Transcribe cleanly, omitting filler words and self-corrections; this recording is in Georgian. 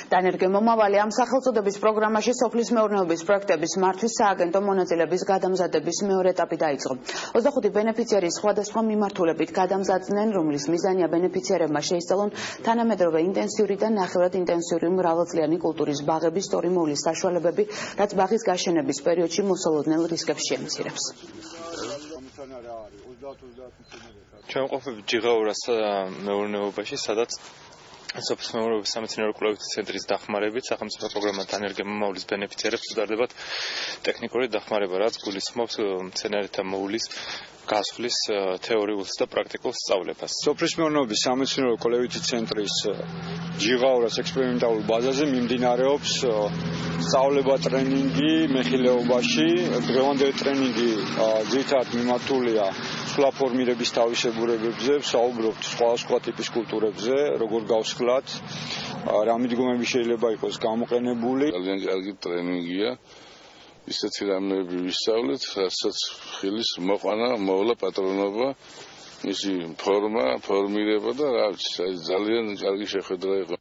დანერგემომავალი ამ სახელწოდების პროგრამაში სოფლის მეურნეობის პროექტების მართვის სააგენტო მონაწილეების გადამზადების მეორე ეტაპი დაიწყო. 25 ბენეფიციარი სხვადასხვა მიმართულებით გადამზადდნენ, რომლის მიზანია ბენეფიციარებმა შეისწავლონ თანამედროვე ინტენსიური და ნახევრად ინტენსიური მრავალწლიანი კულტურის ბაღების სწორი მოვლის საშუალებები, რაც ბაღის გაშენების პერიოდში მოსალოდნელ რისკებს შეემცირებს. ჩვენ ვყოფებით ჯიღაურას მეურნეობაში, სადაც სოფლის მეურნეობის სამეცნიერო კვლევითი ცენტრის დახმარებით სახელმწიფო პროგრამა დანერგემომავლის ბენეფიციარებს უზრდებათ ტექნიკური დახმარება, რაც გულისხმობს მცენარეთა მოვლის გასვლის თეორიულს და პრაქტიკულ სწავლებას. სოფლის მეურნეობის სამეცნიერო კვლევითი ცენტრის ჯიღაურას ექსპერიმენტალურ ბაზაზე მიმდინარეობს სწავლება ტრენინგი მეხილეობაში. დღევანდელი ტრენინგი ძირითადად მიმართულია ფორმირების თავისებურებებზე, ვსაუბრობთ სხვადასხვა ტიპის კულტურებზე, როგორ გავსხლათ, რა მიდგომები შეიძლება იყოს გამოყენებული. ძალიან კარგი ტრენინგია. ისეთი რამეები ვისწავლეთ, რასაც ხილის მოყვანა, მოვლა, პატრონობა, მისი ფორმა, ფორმირება და რა ვიცი, ძალიან კარგი შეხვედრა იყო.